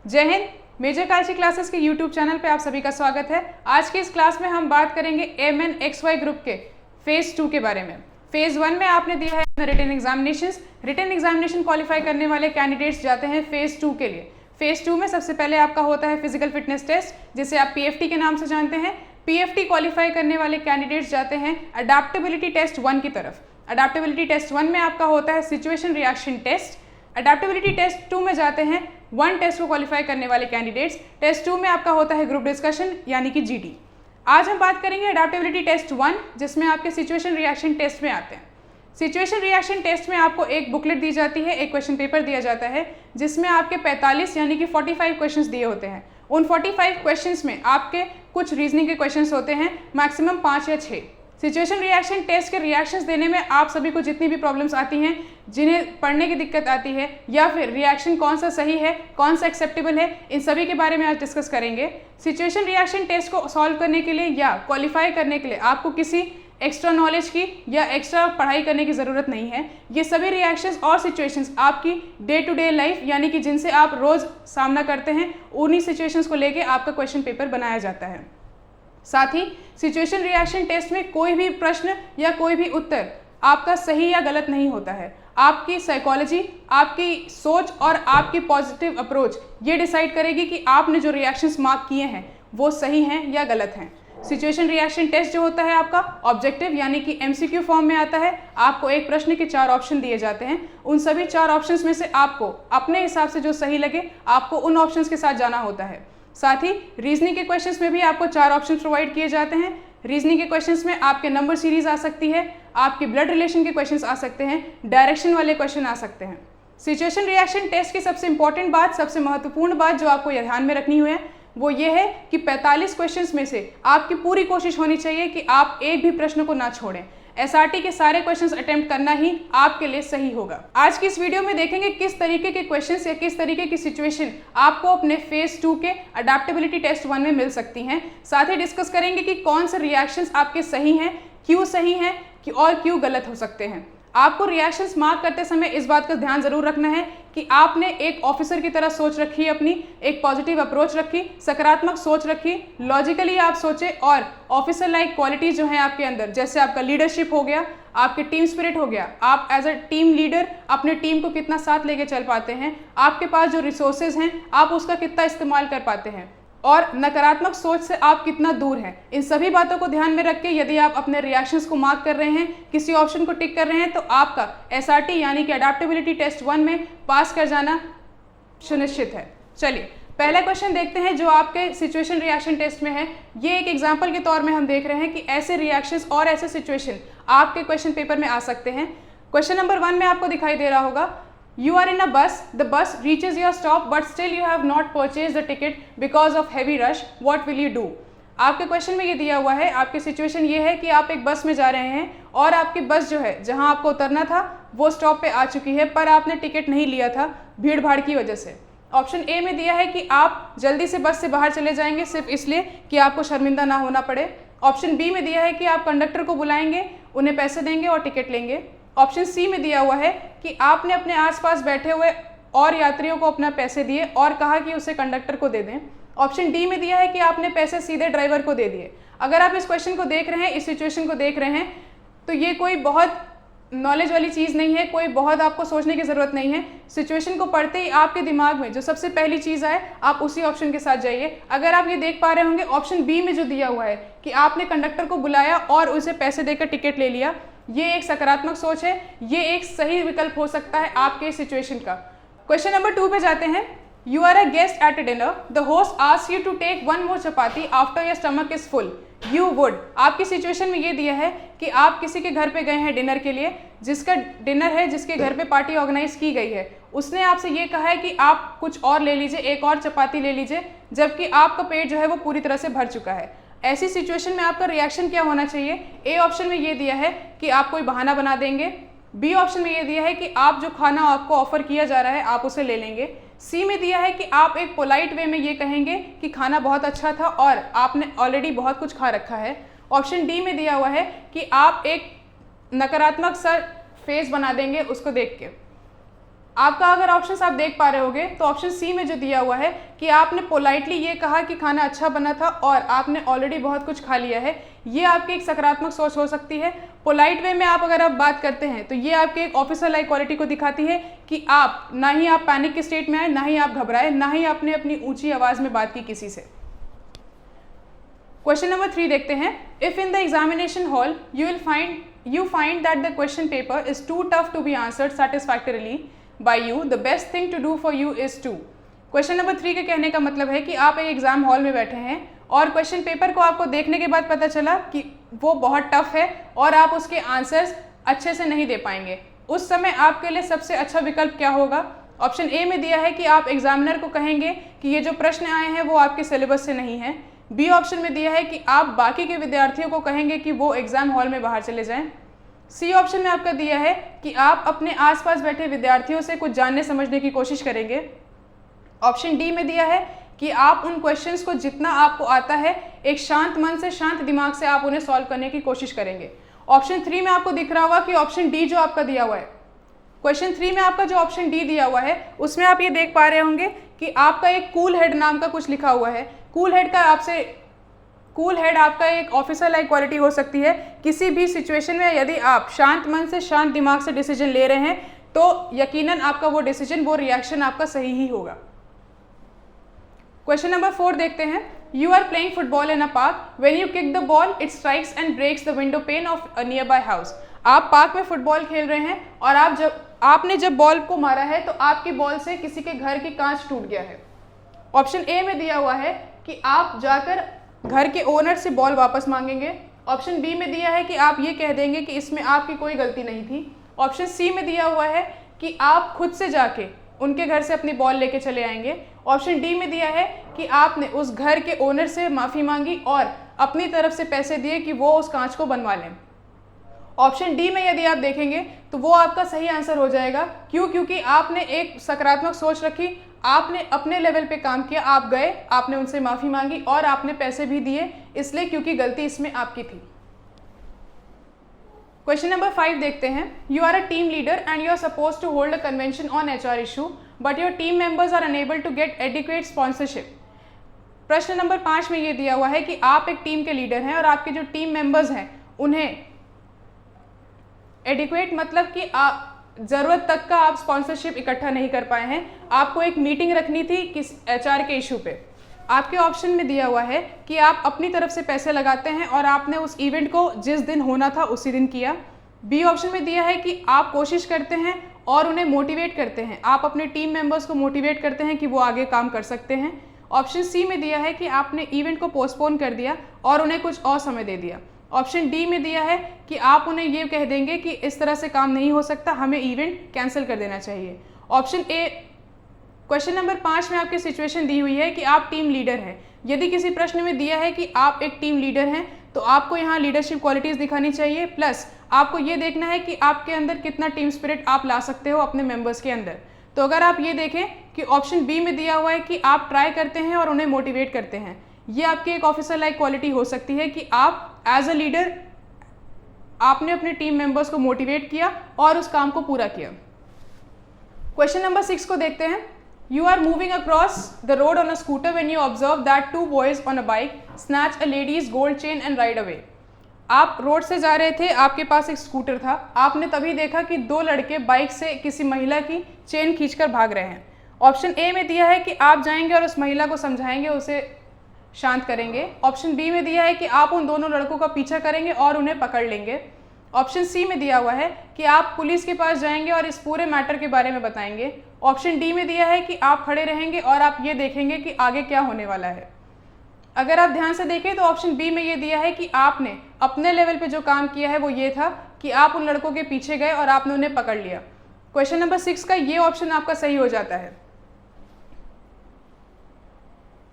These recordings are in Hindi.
जय हिंद। मेजर कालची क्लासेस के यूट्यूब चैनल पे आप सभी का स्वागत है। आज की इस क्लास में हम बात करेंगे MNXY ग्रुप के फेज 2 के बारे में। फेज 1 में आपने दिया है रिटन एग्जामिनेशन क्वालिफाई करने वाले कैंडिडेट्स जाते हैं फेज 2 के लिए। फेज 2 में सबसे पहले आपका होता है फिजिकल फिटनेस टेस्ट, जिसे आप PFT के नाम से जानते हैं। PFT क्वालिफाई करने वाले कैंडिडेट्स जाते हैं अडेप्टेबिलिटी टेस्ट 1 की तरफ। अडेप्टेबिलिटी टेस्ट 1 में आपका होता है situation reaction test. Adaptability test 2 में जाते हैं 1 टेस्ट को क्वालिफाई करने वाले कैंडिडेट्स। टेस्ट 2 में आपका होता है ग्रुप डिस्कशन यानी कि GD। आज हम बात करेंगे अडेप्टेबिलिटी टेस्ट 1, जिसमें आपके सिचुएशन रिएक्शन टेस्ट में आते हैं। सिचुएशन रिएक्शन टेस्ट में आपको एक बुकलेट दी जाती है, एक क्वेश्चन पेपर दिया जाता है, जिसमें आपके 45 यानी कि 45 क्वेश्चंस दिए होते हैं। उन 45 क्वेश्चंस में आपके कुछ रीजनिंग के क्वेश्चंस होते हैं, मैक्सिमम 5 या 6। सिचुएशन रिएक्शन टेस्ट के रिएक्शंस देने में आप सभी को जितनी भी प्रॉब्लम्स आती हैं, जिन्हें पढ़ने की दिक्कत आती है, या फिर रिएक्शन कौन सा सही है, कौन सा एक्सेप्टेबल है, इन सभी के बारे में आज डिस्कस करेंगे। सिचुएशन रिएक्शन टेस्ट को सॉल्व करने के लिए या क्वालिफाई करने के लिए आपको किसी एक्स्ट्रा नॉलेज की या एक्स्ट्रा पढ़ाई करने की ज़रूरत नहीं है। ये सभी रिएक्शंस और सिचुएशंस आपकी डे टू डे लाइफ यानी कि जिनसे आप रोज़ सामना करते हैं, उन्हीं सिचुएशंस को लेके आपका क्वेश्चन पेपर बनाया जाता है। साथ ही सिचुएशन रिएक्शन टेस्ट में कोई भी प्रश्न या कोई भी उत्तर आपका सही या गलत नहीं होता है। आपकी साइकोलॉजी, आपकी सोच और आपकी पॉजिटिव अप्रोच ये डिसाइड करेगी कि आपने जो रिएक्शंस मार्क किए हैं वो सही हैं या गलत हैं। सिचुएशन रिएक्शन टेस्ट जो होता है आपका ऑब्जेक्टिव यानी कि MCQ फॉर्म में आता है। आपको एक प्रश्न के 4 ऑप्शन दिए जाते हैं। उन सभी 4 ऑप्शंस में से आपको अपने हिसाब से जो सही लगे आपको उन ऑप्शंस के साथ जाना होता है। साथ ही रीजनिंग के क्वेश्चंस में भी आपको 4 ऑप्शन प्रोवाइड किए जाते हैं। रीजनिंग के क्वेश्चंस में आपके नंबर सीरीज आ सकती है, आपके ब्लड रिलेशन के क्वेश्चंस आ सकते हैं, डायरेक्शन वाले क्वेश्चन आ सकते हैं। सिचुएशन रिएक्शन टेस्ट की सबसे इंपॉर्टेंट बात, सबसे महत्वपूर्ण बात जो आपको ध्यान में रखनी है वो ये है कि 45 क्वेश्चंस में से आपकी पूरी कोशिश होनी चाहिए कि आप एक भी प्रश्न को ना छोड़ें। SRT के सारे क्वेश्चंस अटेम्प्ट करना ही आपके लिए सही होगा। आज की इस वीडियो में देखेंगे किस तरीके के क्वेश्चंस या किस तरीके की सिचुएशन आपको अपने फेज 2 के अडेप्टेबिलिटी टेस्ट 1 में मिल सकती हैं। साथ ही डिस्कस करेंगे कि कौन से रिएक्शंस आपके सही हैं, क्यों सही हैं और क्यों गलत हो सकते हैं। आपको रिएक्शंस मार्क करते समय इस बात का ध्यान जरूर रखना है कि आपने एक ऑफिसर की तरह सोच रखी, अपनी एक पॉजिटिव अप्रोच रखी, सकारात्मक सोच रखी, लॉजिकली आप सोचे और ऑफिसर लाइक क्वालिटीज जो हैं आपके अंदर, जैसे आपका लीडरशिप हो गया, आपके टीम स्पिरिट हो गया, आप एज अ टीम लीडर अपने टीम को कितना साथ लेके चल पाते हैं, आपके पास जो रिसोर्सेज हैं आप उसका कितना इस्तेमाल कर पाते हैं, और नकारात्मक सोच से आप कितना दूर हैं। इन सभी बातों को ध्यान में रख के यदि आप अपने रिएक्शंस को मार्क कर रहे हैं, किसी ऑप्शन को टिक कर रहे हैं, तो आपका SRT यानी कि अडेप्टेबिलिटी टेस्ट 1 में पास कर जाना सुनिश्चित है। चलिए पहला क्वेश्चन देखते हैं जो आपके सिचुएशन रिएक्शन टेस्ट में है। ये एक एग्जाम्पल के तौर में हम देख रहे हैं कि ऐसे रिएक्शंस और ऐसे सिचुएशन आपके क्वेश्चन पेपर में आ सकते हैं। क्वेश्चन नंबर 1 में आपको दिखाई दे रहा होगा, You are in a bus, the bus reaches your stop but still you have not purchased the ticket because of heavy rush, what will you do? आपके क्वेश्चन में ये दिया हुआ है, आपकी सिचुएशन ये है कि आप एक बस में जा रहे हैं और आपकी बस जो है जहां आपको उतरना था वो स्टॉप पे आ चुकी है, पर आपने टिकट नहीं लिया था भीड़ भाड़ की वजह से। ऑप्शन ए में दिया है कि आप जल्दी से बस से बाहर चले जाएंगे सिर्फ इसलिए कि आपको शर्मिंदा ना होना पड़े। ऑप्शन बी में दिया है कि आप कंडक्टर को बुलाएंगे, उन्हें पैसे देंगे और टिकट लेंगे। ऑप्शन सी में दिया हुआ है कि आपने अपने आसपास बैठे हुए और यात्रियों को अपना पैसे दिए और कहा कि उसे कंडक्टर को दे दें। ऑप्शन डी में दिया है कि आपने पैसे सीधे ड्राइवर को दे दिए। अगर आप इस क्वेश्चन को देख रहे हैं, इस सिचुएशन को देख रहे हैं, तो ये कोई बहुत नॉलेज वाली चीज़ नहीं है, कोई बहुत आपको सोचने की ज़रूरत नहीं है। सिचुएशन को पढ़ते ही आपके दिमाग में जो सबसे पहली चीज़ आए आप उसी ऑप्शन के साथ जाइए। अगर आप ये देख पा रहे होंगे, ऑप्शन बी में जो दिया हुआ है कि आपने कंडक्टर को बुलाया और उसे पैसे देकर टिकट ले लिया, ये एक सकारात्मक सोच है, ये एक सही विकल्प हो सकता है आपके सिचुएशन का। क्वेश्चन नंबर 2 पे जाते हैं। You are a guest at a dinner, the host asks you to take 1 more chapati after your stomach is full, you would. आपकी सिचुएशन में ये दिया है कि आप किसी के घर पे गए हैं डिनर के लिए, जिसका डिनर है, जिसके घर पे पार्टी ऑर्गेनाइज की गई है, उसने आपसे ये कहा है कि आप कुछ और ले लीजिए, एक और चपाती ले लीजिए, जबकि आपका पेट जो है वो पूरी तरह से भर चुका है। ऐसी सिचुएशन में आपका रिएक्शन क्या होना चाहिए? ए ऑप्शन में ये दिया है कि आप कोई बहाना बना देंगे। बी ऑप्शन में ये दिया है कि आप जो खाना आपको ऑफर किया जा रहा है आप उसे ले लेंगे। सी में दिया है कि आप एक पोलाइट वे में ये कहेंगे कि खाना बहुत अच्छा था और आपने ऑलरेडी बहुत कुछ खा रखा है। ऑप्शन डी में दिया हुआ है कि आप एक नकारात्मक सा फेस बना देंगे उसको देख के। आपका अगर ऑप्शंस आप देख पा रहे होगे तो ऑप्शन सी में जो दिया हुआ है कि आपने पोलाइटली ये कहा कि खाना अच्छा बना था और आपने ऑलरेडी बहुत कुछ खा लिया है, ये आपकी एक सकारात्मक सोच हो सकती है। पोलाइट वे में आप अगर आप बात करते हैं तो ये आपके एक ऑफिसर लाइक क्वालिटी को दिखाती है कि आप ना ही आप पैनिक के स्टेट में आए, ना ही आप घबराए, ना ही आपने अपनी ऊंची आवाज़ में बात की किसी से। क्वेश्चन नंबर 3 देखते हैं। If in the examination hall you find that the question paper is too tough to be answered satisfactorily by you, the best thing to do for you is to। Question number 3 के कहने का मतलब है कि आप एक एग्जाम हॉल में बैठे हैं और क्वेश्चन पेपर को आपको देखने के बाद पता चला कि वो बहुत टफ है और आप उसके आंसर्स अच्छे से नहीं दे पाएंगे। उस समय आपके लिए सबसे अच्छा विकल्प क्या होगा? ऑप्शन ए में दिया है कि आप एग्जामिनर को कहेंगे कि ये जो प्रश्न आए हैं वो आपके सिलेबस से नहीं है। बी ऑप्शन में दिया है कि आप बाकी के विद्यार्थियों को कहेंगे कि वो एग्जाम हॉल में बाहर चले जाएं। सी ऑप्शन में आपका दिया है कि आप अपने आसपास बैठे विद्यार्थियों से कुछ जानने समझने की कोशिश करेंगे। ऑप्शन डी में दिया है कि आप उन क्वेश्चंस को जितना आपको आता है एक शांत मन से, शांत दिमाग से आप उन्हें सॉल्व करने की कोशिश करेंगे। ऑप्शन 3 में आपको दिख रहा होगा कि ऑप्शन डी जो आपका दिया हुआ है, क्वेश्चन 3 में आपका जो ऑप्शन डी दिया हुआ है उसमें आप ये देख पा रहे होंगे कि आपका एक कूल हेड नाम का कुछ लिखा हुआ है। कूल हेड आपका एक ऑफिसर लाइक क्वालिटी हो सकती है। किसी भी सिचुएशन में यदि आप शांत मन से, शांत दिमाग से डिसीजन ले रहे हैं तो यकीनन आपका वो डिसीजन, वो रिएक्शन आपका सही ही होगा। क्वेश्चन नंबर 4 देखते हैं। You are playing football in a park, when you kick the ball it strikes and breaks the window pane of a nearby house. आप पार्क में फुटबॉल खेल रहे हैं और आपने जब बॉल को मारा है तो आपकी बॉल से किसी के घर की कांच टूट गया है। ऑप्शन ए में दिया हुआ है कि आप जाकर घर के ओनर से बॉल वापस मांगेंगे। ऑप्शन बी में दिया है कि आप ये कह देंगे कि इसमें आपकी कोई गलती नहीं थी। ऑप्शन सी में दिया हुआ है कि आप खुद से जाके उनके घर से अपनी बॉल लेके चले आएंगे। ऑप्शन डी में दिया है कि आपने उस घर के ओनर से माफ़ी मांगी और अपनी तरफ से पैसे दिए कि वो उस कांच को बनवा लें। ऑप्शन डी में यदि आप देखेंगे तो वो आपका सही आंसर हो जाएगा। क्योंकि आपने एक सकारात्मक सोच रखी, आपने अपने लेवल पे काम किया, आप गए, आपने उनसे माफ़ी मांगी और आपने पैसे भी दिए, इसलिए क्योंकि गलती इसमें आपकी थी। क्वेश्चन नंबर 5 देखते हैं। You are a team leader and you are suppose to hold a convention on HR issue but your team members are unable to get adequate sponsorship. प्रश्न नंबर 5 में ये दिया हुआ है कि आप एक टीम के लीडर हैं और आपके जो टीम मेंबर्स हैं उन्हें एडिक्वेट मतलब कि ज़रूरत तक का आप स्पॉन्सरशिप इकट्ठा नहीं कर पाए हैं। आपको एक मीटिंग रखनी थी किस HR के इशू पे। आपके ऑप्शन में दिया हुआ है कि आप अपनी तरफ से पैसे लगाते हैं और आपने उस इवेंट को जिस दिन होना था उसी दिन किया। बी ऑप्शन में दिया है कि आप कोशिश करते हैं और उन्हें मोटिवेट करते हैं, आप अपने टीम मेंबर्स को मोटिवेट करते हैं कि वो आगे काम कर सकते हैं। ऑप्शन सी में दिया है कि आपने इवेंट को पोस्टपोन कर दिया और उन्हें कुछ और समय दे दिया। ऑप्शन डी में दिया है कि आप उन्हें ये कह देंगे कि इस तरह से काम नहीं हो सकता, हमें इवेंट कैंसिल कर देना चाहिए। ऑप्शन ए, क्वेश्चन नंबर 5 में आपकी सिचुएशन दी हुई है कि आप टीम लीडर हैं। यदि किसी प्रश्न में दिया है कि आप एक टीम लीडर हैं तो आपको यहाँ लीडरशिप क्वालिटीज़ दिखानी चाहिए, प्लस आपको ये देखना है कि आपके अंदर कितना टीम स्पिरिट आप ला सकते हो अपने मेंबर्स के अंदर। तो अगर आप ये देखें कि ऑप्शन बी में दिया हुआ है कि आप ट्राई करते हैं और उन्हें मोटिवेट करते हैं, ये आपकी एक ऑफिसर लाइक क्वालिटी हो सकती है कि आप एज अ लीडर आपने अपने टीम मेंबर्स को मोटिवेट किया और उस काम को पूरा किया। क्वेश्चन नंबर 6 को देखते हैं। You are moving across the road on a scooter when you observe that 2 boys on a bike snatch a lady's gold chain and ride away। आप रोड से जा रहे थे, आपके पास एक स्कूटर था, आपने तभी देखा कि 2 लड़के बाइक से किसी महिला की चेन खींचकर भाग रहे हैं। ऑप्शन ए में दिया है कि आप जाएंगे और उस महिला को समझाएंगे, उसे शांत करेंगे। ऑप्शन बी में दिया है कि आप उन दोनों लड़कों का पीछा करेंगे और उन्हें पकड़ लेंगे। ऑप्शन सी में दिया हुआ है कि आप पुलिस के पास जाएंगे और इस पूरे मैटर के बारे में बताएंगे। ऑप्शन डी में दिया है कि आप खड़े रहेंगे और आप ये देखेंगे कि आगे क्या होने वाला है। अगर आप ध्यान से देखें तो ऑप्शन बी में ये दिया है कि आपने अपने लेवल पे जो काम किया है वो ये था कि आप उन लड़कों के पीछे गए और आपने उन्हें पकड़ लिया। क्वेश्चन नंबर 6 का ये ऑप्शन आपका सही हो जाता है।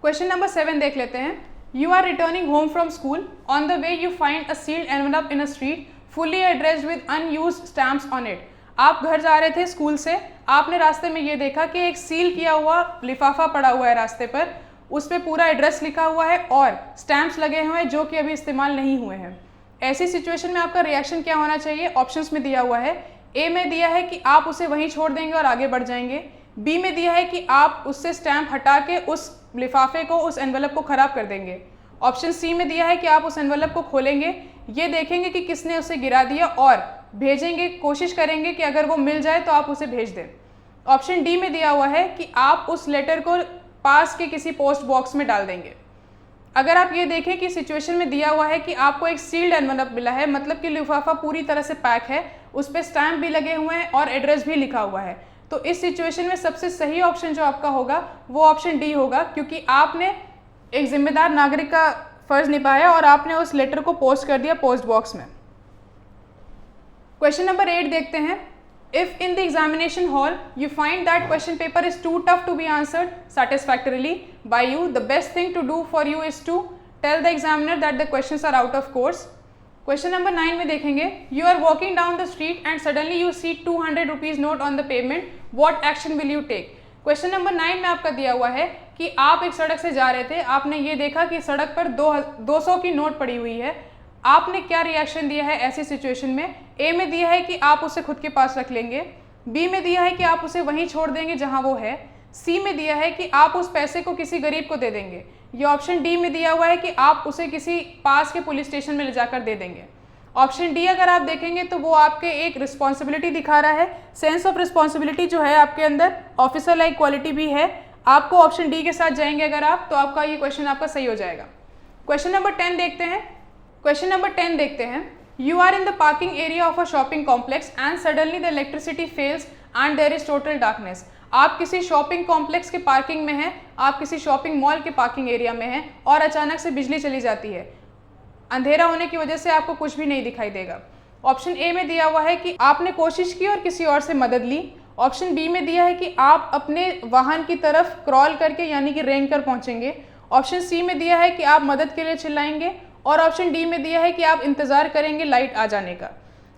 क्वेश्चन नंबर 7 देख लेते हैं। You are returning home from school, on the way you find a sealed envelope in a street fully addressed with unused stamps on it. आप घर जा रहे थे स्कूल से, आपने रास्ते में ये देखा कि एक सील किया हुआ लिफाफा पड़ा हुआ है रास्ते पर, उस पर पूरा एड्रेस लिखा हुआ है और स्टैम्प्स लगे हुए हैं जो कि अभी इस्तेमाल नहीं हुए हैं। ऐसी सिचुएशन में आपका रिएक्शन क्या होना चाहिए? ऑप्शंस में दिया हुआ है ए में दिया है कि आप उसे वहीं छोड़ देंगे और आगे बढ़ जाएंगे। बी में दिया है कि आप उससे स्टैंप हटा के उस लिफाफे को, उस एनवलप को ख़राब कर देंगे। ऑप्शन सी में दिया है कि आप उस एनवलप को खोलेंगे, ये देखेंगे कि किसने उसे गिरा दिया और भेजेंगे, कोशिश करेंगे कि अगर वो मिल जाए तो आप उसे भेज दें। ऑप्शन डी में दिया हुआ है कि आप उस लेटर को पास के किसी पोस्ट बॉक्स में डाल देंगे। अगर आप ये देखें कि सिचुएशन में दिया हुआ है कि आपको एक सील्ड एनवलप मिला है, मतलब कि लिफाफा पूरी तरह से पैक है, उस पर स्टैम्प भी लगे हुए हैं और एड्रेस भी लिखा हुआ है, तो इस सिचुएशन में सबसे सही ऑप्शन जो आपका होगा वो ऑप्शन डी होगा, क्योंकि आपने एक जिम्मेदार नागरिक का फर्ज निभाया और आपने उस लेटर को पोस्ट कर दिया पोस्ट बॉक्स में। क्वेश्चन नंबर 8 देखते हैं। If in the examination hall you find that question paper is too tough to be answered satisfactorily by you, the best thing to do for you is to tell the examiner that the questions are out of course. Question number 9 में देखेंगे, you are walking down the street and suddenly you see 200 rupees note on the pavement. What action will you take? Question number 9 में आपका दिया हुआ है कि आप एक सड़क से जा रहे थे, आपने ये देखा कि सड़क पर 200 की नोट पड़ी हुई है, आपने क्या रिएक्शन दिया है ऐसी सिचुएशन में? ए में दिया है कि आप उसे खुद के पास रख लेंगे, बी में दिया है कि आप उसे वहीं छोड़ देंगे जहां वो है, सी में दिया है कि आप उस पैसे को किसी गरीब को दे देंगे, या ऑप्शन डी में दिया हुआ है कि आप उसे किसी पास के पुलिस स्टेशन में ले जाकर दे देंगे। ऑप्शन डी अगर आप देखेंगे तो वो आपके एक रिस्पॉन्सिबिलिटी दिखा रहा है, सेंस ऑफ रिस्पॉन्सिबिलिटी जो है आपके अंदर, ऑफिसर लाइक क्वालिटी भी है, आपको ऑप्शन डी के साथ जाएंगे अगर आप, तो आपका ये क्वेश्चन आपका सही हो जाएगा। क्वेश्चन नंबर 10 देखते हैं। क्वेश्चन नंबर 10 देखते हैं। You are in the parking area of a shopping complex and suddenly the electricity fails and there is total darkness. आप किसी शॉपिंग कॉम्प्लेक्स के पार्किंग में हैं, आप किसी शॉपिंग मॉल के पार्किंग एरिया में हैं और अचानक से बिजली चली जाती है। अंधेरा होने की वजह से आपको कुछ भी नहीं दिखाई देगा। ऑप्शन ए में दिया हुआ है कि आपने कोशिश की और किसी और से मदद ली। ऑप्शन बी में दिया है कि आप अपने वाहन की तरफ क्रॉल करके यानी कि रेंग कर पहुंचेंगे। ऑप्शन सी में दिया है कि आप मदद के लिए चिल्लाएंगे और ऑप्शन डी में दिया है कि आप इंतजार करेंगे लाइट आ जाने का।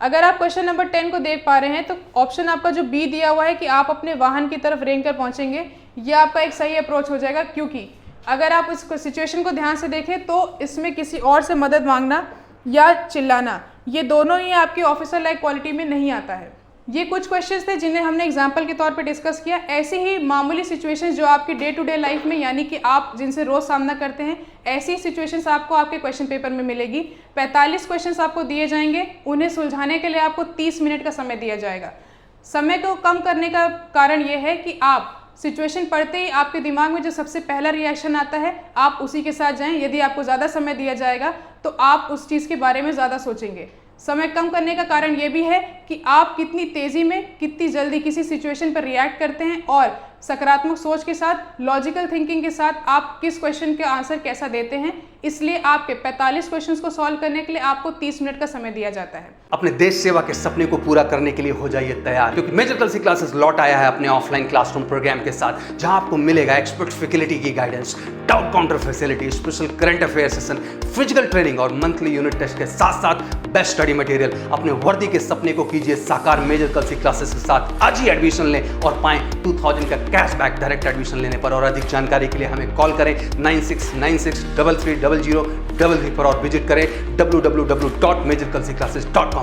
अगर आप क्वेश्चन नंबर 10 को देख पा रहे हैं तो ऑप्शन आपका जो बी दिया हुआ है कि आप अपने वाहन की तरफ रेंग कर पहुंचेंगे, यह आपका एक सही अप्रोच हो जाएगा, क्योंकि अगर आप इस सिचुएशन को ध्यान से देखें तो इसमें किसी और से मदद मांगना या चिल्लाना, ये दोनों ही आपकी ऑफिसर लाइक क्वालिटी में नहीं आता है। ये कुछ क्वेश्चंस थे जिन्हें हमने एग्जाम्पल के तौर पे डिस्कस किया। ऐसी ही मामूली सिचुएशंस जो आपकी डे टू डे लाइफ में यानी कि आप जिनसे रोज़ सामना करते हैं, ऐसी सिचुएशंस आपको आपके क्वेश्चन पेपर में मिलेगी। 45 क्वेश्चंस आपको दिए जाएंगे, उन्हें सुलझाने के लिए आपको 30 मिनट का समय दिया जाएगा। समय को कम करने का कारण ये है कि आप सिचुएशन पढ़ते ही आपके दिमाग में जो सबसे पहला रिएक्शन आता है आप उसी के साथ जाएं। यदि आपको ज़्यादा समय दिया जाएगा तो आप उस चीज़ के बारे में ज़्यादा सोचेंगे। समय कम करने का कारण ये भी है कि आप कितनी तेज़ी में, कितनी जल्दी किसी सिचुएशन पर रिएक्ट करते हैं और सकारात्मक सोच के साथ, लॉजिकल थिंकिंग के साथ आप किस क्वेश्चन का आंसर कैसा देते हैं। इसलिए आपके 45 क्वेश्चंस को सॉल्व करने के लिए आपको 30 मिनट का समय दिया जाता है। अपने देश सेवा के सपने को पूरा करने के लिए हो जाइए तैयार, क्योंकि मेजर कलसी क्लासेस लौट आया है अपने ऑफलाइन क्लासरूम प्रोग्राम के साथ, जहां आपको मिलेगा एक्सपर्ट फैकल्टी की guidance, doubt counter facility, special current affair session, physical training और मंथली यूनिट टेस्ट के साथ साथ बेस्ट स्टडी मटेरियल। अपने वर्दी के सपने को कीजिए साकार मेजर कलसी क्लासेस के साथ। आज ही एडमिशन लें और पाएं 2000 का कैशबैक डायरेक्ट एडमिशन लेने पर। और अधिक जानकारी के लिए हमें कॉल करें 9696330033 पर और विजिट करें www.majorkalsiclasses.com पर।